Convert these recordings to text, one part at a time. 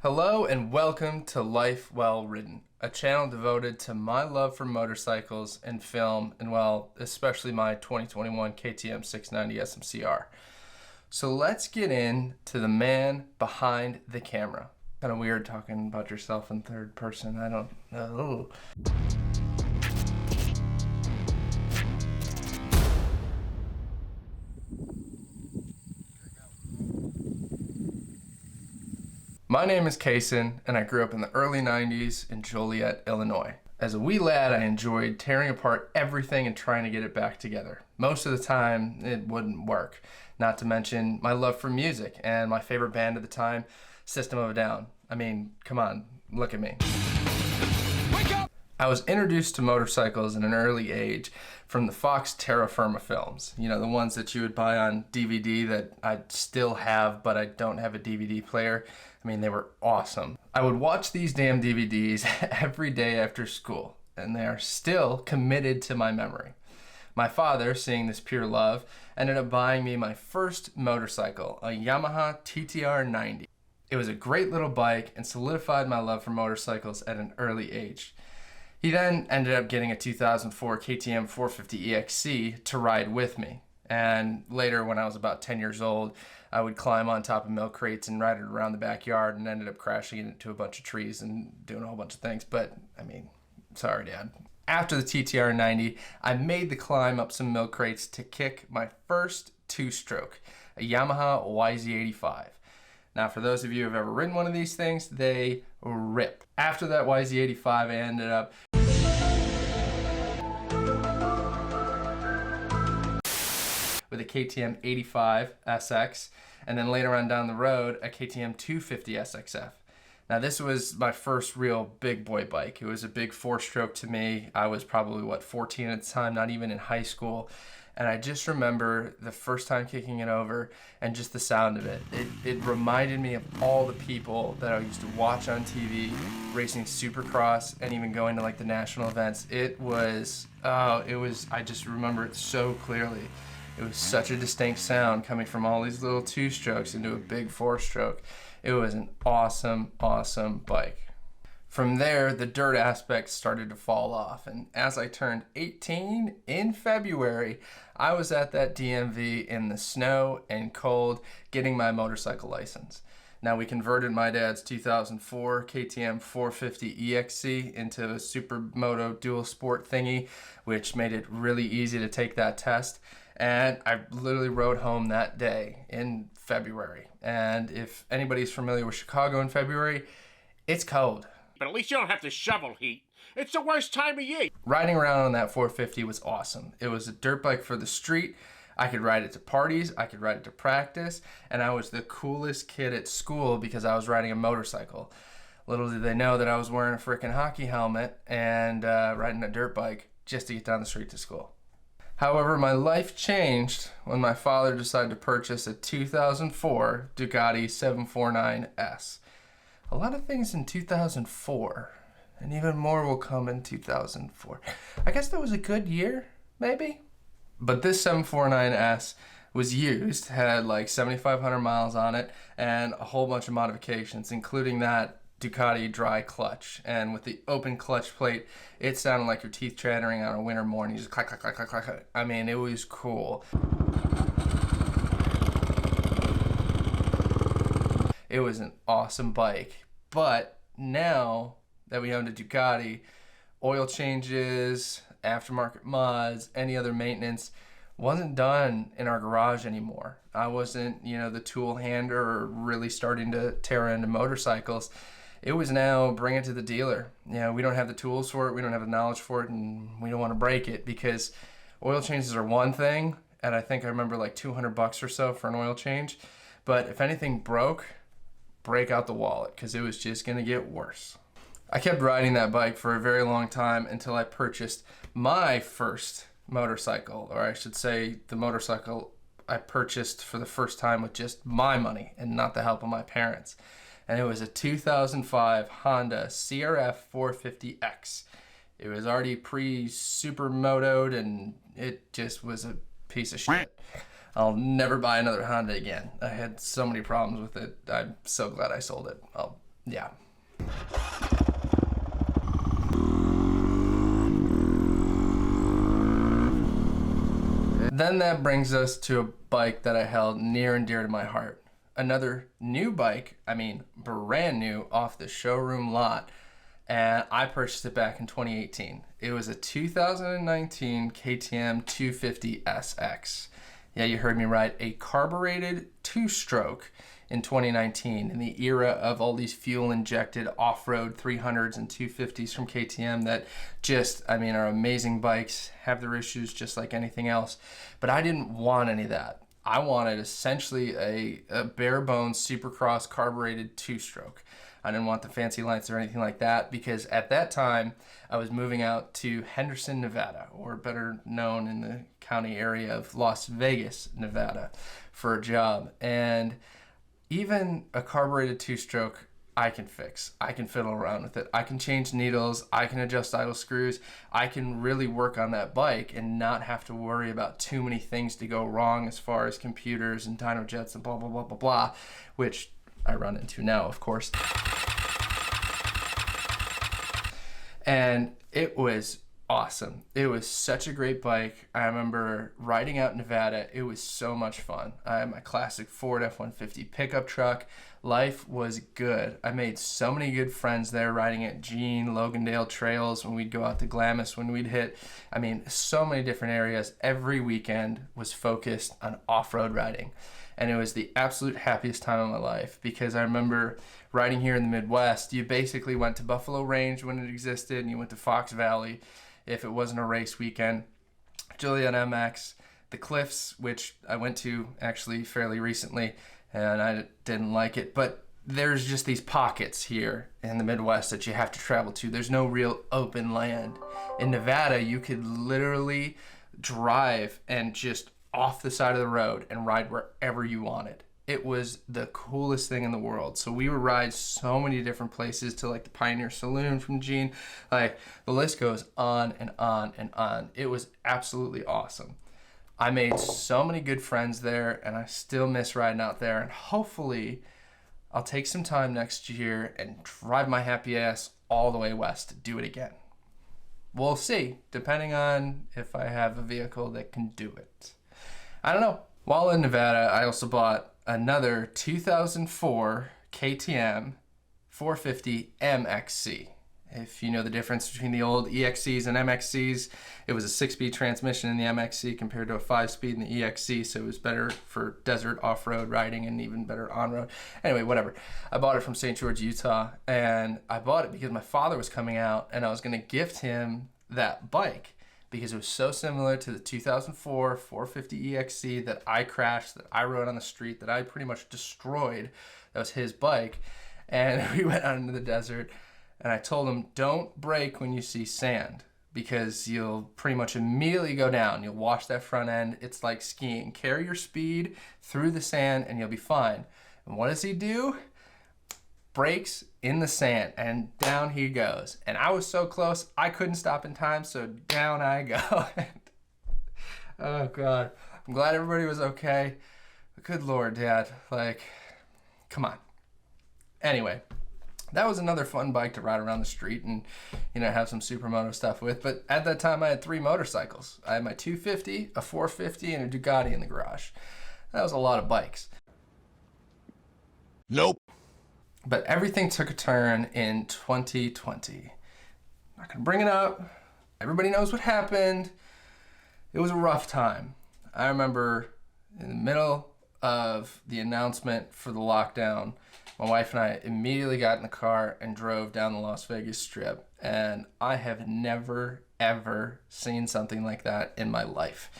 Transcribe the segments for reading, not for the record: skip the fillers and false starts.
Hello and welcome to Life Well Ridden, a channel devoted to my love for motorcycles and film, and well, especially my 2021 KTM 690 SMCR. So let's get into the man behind the camera. Kind of weird talking about yourself in third person, I don't know. My name is Kason, and I grew up in the early 90s in Joliet, Illinois. As a wee lad, I enjoyed tearing apart everything and trying to get it back together. Most of the time, it wouldn't work. Not to mention my love for music and my favorite band at the time, System of a Down. I mean, come on, look at me. Wake up! I was introduced to motorcycles at an early age from the Fox Terra Firma films. You know, the ones that you would buy on DVD that I still have, but I don't have a DVD player. I mean, they were awesome. I would watch these damn DVDs every day after school, and they are still committed to my memory. My father, seeing this pure love, ended up buying me my first motorcycle, a Yamaha TTR 90. It was a great little bike and solidified my love for motorcycles at an early age. He then ended up getting a 2004 KTM 450 EXC to ride with me. And later, when I was about 10 years old, I would climb on top of milk crates and ride it around the backyard and ended up crashing into a bunch of trees and doing a whole bunch of things. But, I mean, sorry, Dad. After the TTR 90, I made the climb up some milk crates to kick my first two-stroke, a Yamaha YZ85. Now, for those of you who have ever ridden one of these things, they rip. After that YZ85, I ended up with a KTM 85 SX, and then later on down the road, a KTM 250 SXF. Now, this was my first real big boy bike. It was a big four-stroke to me. I was probably, 14 at the time, not even in high school. And I just remember the first time kicking it over and just the sound of it. It reminded me of all the people that I used to watch on TV, racing Supercross and even going to like the national events. I just remember it so clearly. It was such a distinct sound coming from all these little two-strokes into a big four-stroke. It was an awesome, awesome bike. From there, the dirt aspect started to fall off, and as I turned 18 in February, I was at that DMV in the snow and cold getting my motorcycle license. Now, we converted my dad's 2004 KTM 450 EXC into a Supermoto dual sport thingy, which made it really easy to take that test. And I literally rode home that day in February. And if anybody's familiar with Chicago in February, it's cold. But at least you don't have to shovel heat. It's the worst time of year. Riding around on that 450 was awesome. It was a dirt bike for the street. I could ride it to parties, I could ride it to practice, and I was the coolest kid at school because I was riding a motorcycle. Little did they know that I was wearing a freaking hockey helmet and riding a dirt bike just to get down the street to school. However, my life changed when my father decided to purchase a 2004 Ducati 749S. A lot of things in 2004, and even more will come in 2004. I guess that was a good year, maybe? But this 749S was used, had like 7,500 miles on it, and a whole bunch of modifications, including that Ducati dry clutch. And with the open clutch plate, it sounded like your teeth chattering on a winter morning. Just clack, clack, clack, clack, clack, clack. I mean, it was cool. It was an awesome bike. But now that we own a Ducati, oil changes, aftermarket mods, any other maintenance wasn't done in our garage anymore. I wasn't, the tool hander or really starting to tear into motorcycles. It was now bring it to the dealer. We don't have the tools for it, we don't have the knowledge for it, and we don't want to break it because oil changes are one thing, and I think I remember like $200 or so for an oil change. But if anything broke, break out the wallet because it was just going to get worse. I kept riding that bike for a very long time until I purchased my first motorcycle, or I should say the motorcycle I purchased for the first time with just my money and not the help of my parents. And it was a 2005 Honda CRF 450X. It was already pre-supermotoed and it just was a piece of shit. I'll never buy another Honda again. I had so many problems with it. I'm so glad I sold it. I'll Yeah. Then that brings us to a bike that I held near and dear to my heart. Another new bike, I mean brand new, off the showroom lot, and I purchased it back in 2018. It was a 2019 KTM 250 SX. Yeah, you heard me right, a carbureted two-stroke in 2019, in the era of all these fuel-injected off-road 300s and 250s from KTM that just, I mean, are amazing bikes, have their issues just like anything else. But I didn't want any of that. I wanted essentially a bare-bones Supercross carbureted two-stroke. I didn't want the fancy lights or anything like that, because at that time I was moving out to Henderson, Nevada, or better known in the county area of Las Vegas, Nevada, for a job. And even a carbureted two-stroke, I can fix. I can fiddle around with it. I can change needles. I can adjust idle screws. I can really work on that bike and not have to worry about too many things to go wrong as far as computers and DynoJets and blah, blah, blah, blah, blah, which I run into now, of course. And it was awesome. It was such a great bike. I remember riding out in Nevada. It was so much fun. I had my classic Ford F-150 pickup truck. Life was good. I made so many good friends there riding at Gene, Logandale trails when we'd go out to Glamis, when we'd hit, I mean, so many different areas. Every weekend was focused on off-road riding. And it was the absolute happiest time of my life, because I remember riding here in the Midwest, you basically went to Buffalo Range when it existed, and you went to Fox Valley if it wasn't a race weekend, Joliet MX, the Cliffs, which I went to actually fairly recently, and I didn't like it, but there's just these pockets here in the Midwest that you have to travel to. There's no real open land. In Nevada, you could literally drive and just off the side of the road and ride wherever you wanted. It was the coolest thing in the world. So we would ride so many different places, to like the Pioneer Saloon from Gene. Like, the list goes on and on and on. It was absolutely awesome. I made so many good friends there, and I still miss riding out there. And hopefully I'll take some time next year and drive my happy ass all the way west to do it again. We'll see, depending on if I have a vehicle that can do it. I don't know. While in Nevada, I also bought another 2004 KTM 450 MXC. If you know the difference between the old EXCs and MXCs, it was a 6-speed transmission in the MXC compared to a 5-speed in the EXC, so it was better for desert off-road riding and even better on-road. Anyway, whatever. I bought it from St. George, Utah, and I bought it because my father was coming out, and I was going to gift him that bike, because it was so similar to the 2004 450 EXC that I crashed, that I rode on the street, that I pretty much destroyed. That was his bike. And we went out into the desert, and I told him, don't brake when you see sand, because you'll pretty much immediately go down. You'll wash that front end. It's like skiing. Carry your speed through the sand and you'll be fine. And what does he do? Brakes in the sand, and down he goes. And I was so close, I couldn't stop in time, so down I go. Oh God, I'm glad everybody was okay. But good Lord, Dad, like, come on. Anyway, that was another fun bike to ride around the street and, you know, have some supermoto stuff with. But at that time I had 3 motorcycles. I had my 250, a 450, and a Ducati in the garage. That was a lot of bikes. Nope. But everything took a turn in 2020. I'm not gonna bring it up. Everybody knows what happened. It was a rough time. I remember in the middle of the announcement for the lockdown, my wife and I immediately got in the car and drove down the Las Vegas Strip. And I have never, ever seen something like that in my life.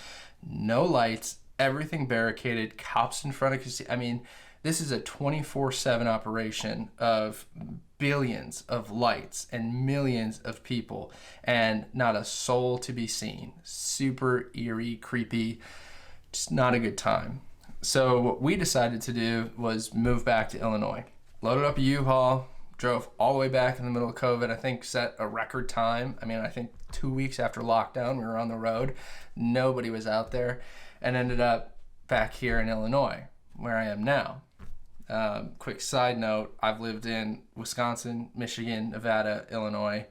No lights, everything barricaded, cops in front of you. I mean, this is a 24/7 operation of billions of lights and millions of people, and not a soul to be seen. Super eerie, creepy, just not a good time. So what we decided to do was move back to Illinois. Loaded up a U-Haul, drove all the way back in the middle of COVID. I think set a record time. I mean, I think 2 weeks after lockdown, we were on the road. Nobody was out there, and ended up back here in Illinois, where I am now. Quick side note, I've lived in Wisconsin, Michigan, Nevada, Illinois.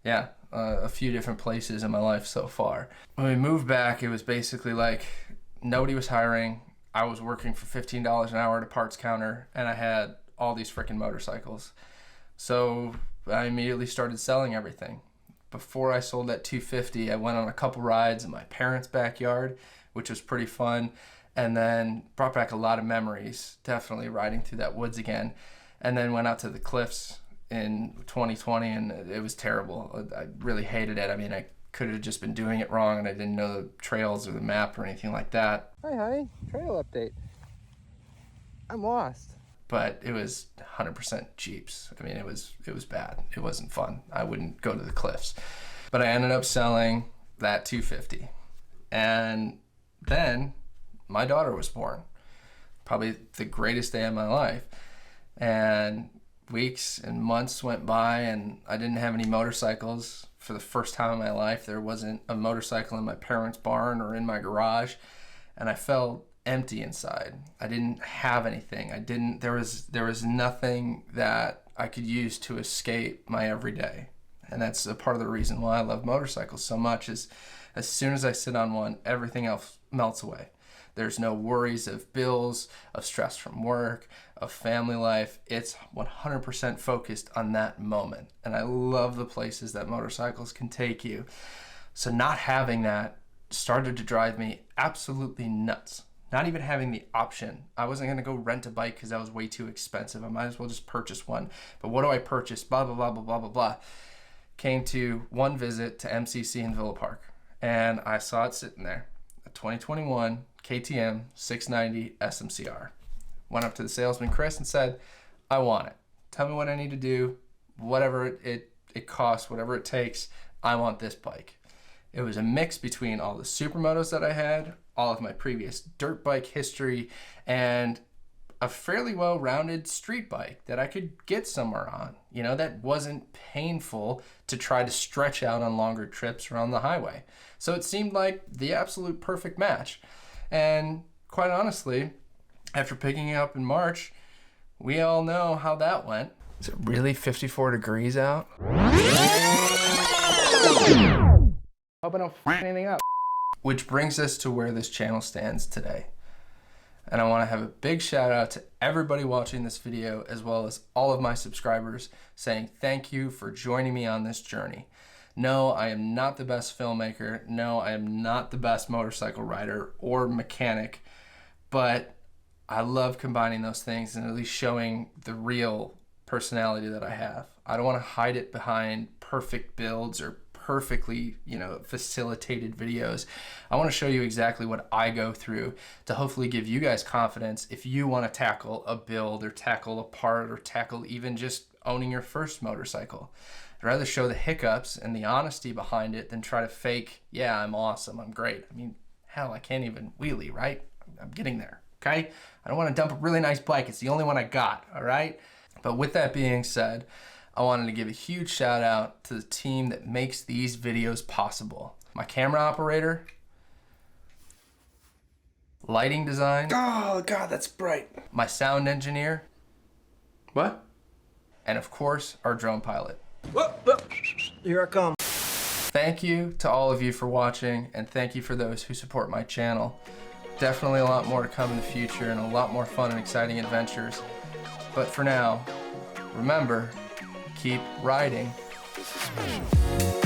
Yeah, a few different places in my life so far. When we moved back, it was basically like nobody was hiring. I was working for $15 an hour at a parts counter, and I had all these freaking motorcycles. So I immediately started selling everything. Before I sold that 250, I went on a couple rides in my parents' backyard, which was pretty fun, and then brought back a lot of memories, definitely riding through that woods again. And then went out to the cliffs in 2020, and it was terrible. I really hated it. I mean, I could have just been doing it wrong, and I didn't know the trails or the map or anything like that. Hi, honey. Trail update. I'm lost. But it was 100% Jeeps. I mean, it was bad. It wasn't fun. I wouldn't go to the cliffs. But I ended up selling that 250. And then my daughter was born. Probably the greatest day of my life. And weeks and months went by, and I didn't have any motorcycles. For the first time in my life, there wasn't a motorcycle in my parents' barn or in my garage, and I felt empty inside. I didn't have anything. There was nothing that I could use to escape my everyday. And that's a part of the reason why I love motorcycles so much, is as soon as I sit on one, everything else melts away. There's no worries of bills, of stress from work, of family life. It's 100% focused on that moment. And I love the places that motorcycles can take you. So not having that started to drive me absolutely nuts. Not even having the option. I wasn't gonna go rent a bike because that was way too expensive. I might as well just purchase one. But what do I purchase? Blah, blah, blah, blah, blah, blah, blah. Came to one visit to MCC in Villa Park, and I saw it sitting there. A 2021 KTM 690 SMCR. Went up to the salesman, Chris, and said, I want it. Tell me what I need to do, whatever it costs, whatever it takes, I want this bike. It was a mix between all the supermotos that I had, all of my previous dirt bike history, and a fairly well-rounded street bike that I could get somewhere on, you know, that wasn't painful to try to stretch out on longer trips around the highway. So it seemed like the absolute perfect match. And quite honestly, after picking it up in March, we all know how that went. Is it really 54 degrees out? Hope I don't f anything up. Which brings us to where this channel stands today. And I want to have a big shout out to everybody watching this video, as well as all of my subscribers, saying thank you for joining me on this journey. No, I am not the best filmmaker. No, I am not the best motorcycle rider or mechanic, but I love combining those things and at least showing the real personality that I have. I don't want to hide it behind perfect builds or perfectly, facilitated videos. I want to show you exactly what I go through to hopefully give you guys confidence if you want to tackle a build or tackle a part or tackle even just owning your first motorcycle. I'd rather show the hiccups and the honesty behind it than try to fake, yeah, I'm awesome, I'm great. I mean, hell, I can't even wheelie, right? I'm getting there, okay? I don't want to dump a really nice bike. It's the only one I got, all right? But with that being said, I wanted to give a huge shout out to the team that makes these videos possible. My camera operator, lighting design. Oh, God, that's bright. My sound engineer. What? And of course, our drone pilot. Whoop. Here I come. Thank you to all of you for watching, and thank you for those who support my channel. Definitely a lot more to come in the future and a lot more fun and exciting adventures. But for now, remember, keep riding. This is special.